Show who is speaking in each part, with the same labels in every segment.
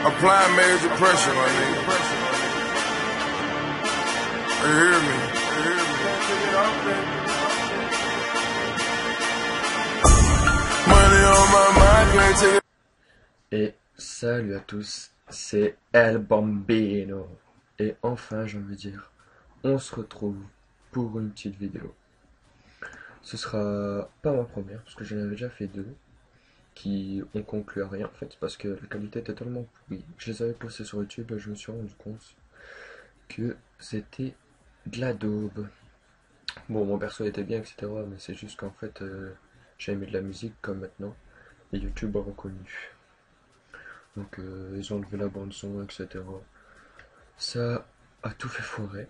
Speaker 1: Apply major pressure, my nigga. You hear me? Money on my mind, can't take it.
Speaker 2: Et salut à tous, c'est El Bambino. Et enfin, j'ai envie de dire, on se retrouve pour une petite vidéo. Ce sera pas ma première, parce que j'en avais déjà fait deux, qui ont conclu à rien en fait, parce que la qualité était tellement pourrie. Je les avais postés sur YouTube et je me suis rendu compte que c'était de la daube. Bon, mon perso était bien, etc., mais c'est juste qu'en fait, j'avais mis de la musique comme maintenant, et YouTube a reconnu. Donc ils ont enlevé la bande son, etc. Ça a tout fait foirer.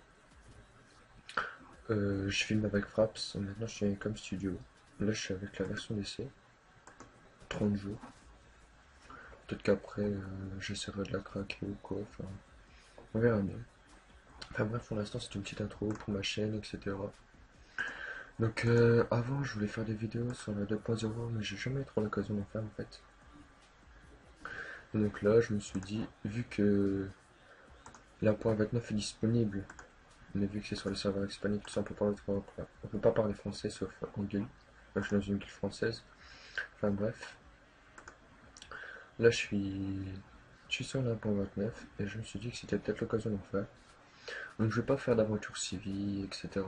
Speaker 2: Je filme avec Fraps, maintenant je suis avec Comme Studio. Là je suis avec la version d'essai, 30 jours. Peut-être qu'après j'essaierai de la craquer ou quoi, enfin on verra bien. Enfin bref, pour l'instant c'est une petite intro pour ma chaîne, etc. Donc avant je voulais faire des vidéos sur la 2.0 mais j'ai jamais eu trop l'occasion d'en faire en fait. Et donc là je me suis dit, vu que la 1.29 est disponible, mais vu que c'est sur les serveurs hispaniques, tout ça, on peut pas parler français sauf en guilde. Moi, je suis dans une guilde française. Enfin bref. Là, je suis sur la 1.29 et je me suis dit que c'était peut-être l'occasion d'en faire. Donc, je vais pas faire d'aventure civile, etc.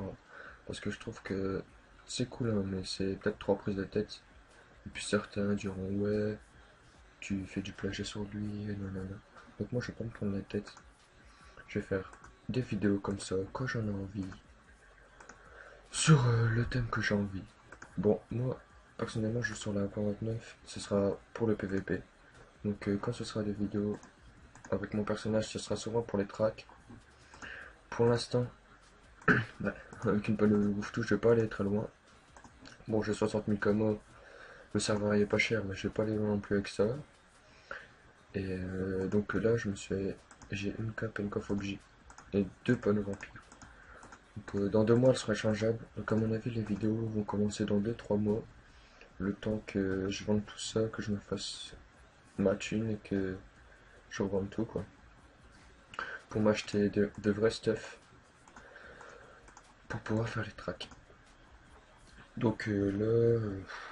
Speaker 2: Parce que je trouve que c'est cool, hein, mais c'est peut-être trop prise de tête. Et puis certains diront, ouais, tu fais du plagiat sur lui, et nanana. Donc, moi, je vais pas me prendre la tête. Je vais faire des vidéos comme ça quand j'en ai envie, sur le thème que j'ai envie. Bon, moi, personnellement, je suis sur la 1.29, ce sera pour le PVP. Donc, quand ce sera des vidéos avec mon personnage, ce sera souvent pour les tracks. Pour l'instant, bah, avec une panne de ouf touche, je vais pas aller très loin. Bon, j'ai 60 000 camos, le serveur il est pas cher, mais je vais pas aller loin non plus avec ça. Et donc là, j'ai une cape et une coffre objet, et deux panneaux vampires. Donc, dans 2 mois, elles seront échangeables. Donc, à mon avis, les vidéos vont commencer dans 2-3 mois. Le temps que je vende tout ça, que je me fasse ma thune et que je revende tout quoi. Pour m'acheter de vrais stuff pour pouvoir faire les tracks. Donc là,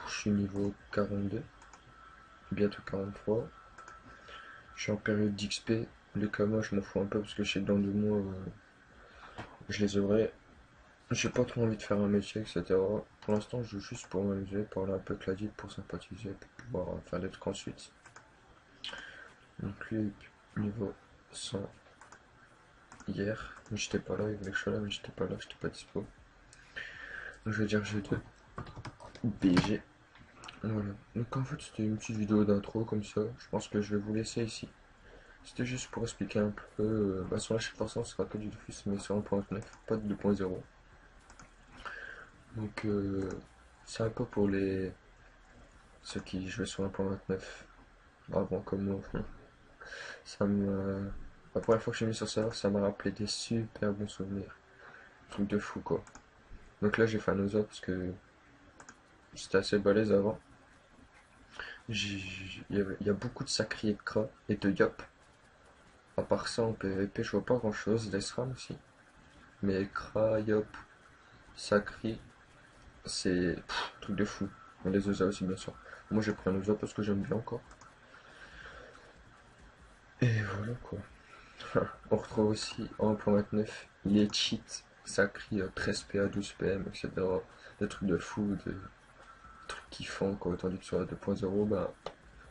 Speaker 2: je suis niveau 42, bientôt 43. Je suis en période d'XP. Les kamas, je m'en fous un peu parce que je sais que dans 2 mois, je les aurai. J'ai pas trop envie de faire un métier, etc. Pour l'instant, je joue juste pour m'amuser, parler un peu avec la guide pour sympathiser, pour pouvoir faire des trucs ensuite. Donc lui, niveau 100 hier, mais j'étais pas là, il voulait que je sois là, mais j'étais pas là, j'étais pas dispo. Donc je vais dire G2, BG. Voilà. Donc en fait c'était une petite vidéo d'intro comme ça, je pense que je vais vous laisser ici. C'était juste pour expliquer un peu, sur la chaîne forcément ce sera que du Dofus mais sur 1.9, pas de 2.0. Donc c'est un peu pour ceux qui jouaient sur 1.29 avant comme moi. Ça me... La première fois que j'ai mis sur serveur, ça m'a rappelé des super bons souvenirs. Truc de fou quoi. Donc là j'ai fait un Osa parce que c'était assez balèze avant. Il y a beaucoup de Sakri et de Kra et de Yop. À part ça en PvP je vois pas grand chose, d'Esram aussi. Mais Kra, Yop, Sakri, c'est truc de fou. Et les Osa aussi bien sûr. Moi j'ai pris un Osa parce que j'aime bien encore. Et voilà quoi. On retrouve aussi en 1.29 les cheats Sakri 13 PA, 12 PM, etc. Des trucs de fou, des trucs qui font quoi. Tandis que sur la 2.0, bah,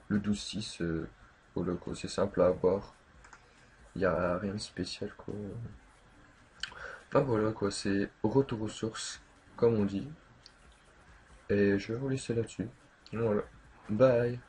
Speaker 2: le 12.6 au loco, c'est simple à avoir. Il n'y a rien de spécial quoi. Enfin voilà quoi, c'est retour aux sources, comme on dit. Et je vais vous laisser là-dessus. Voilà. Bye.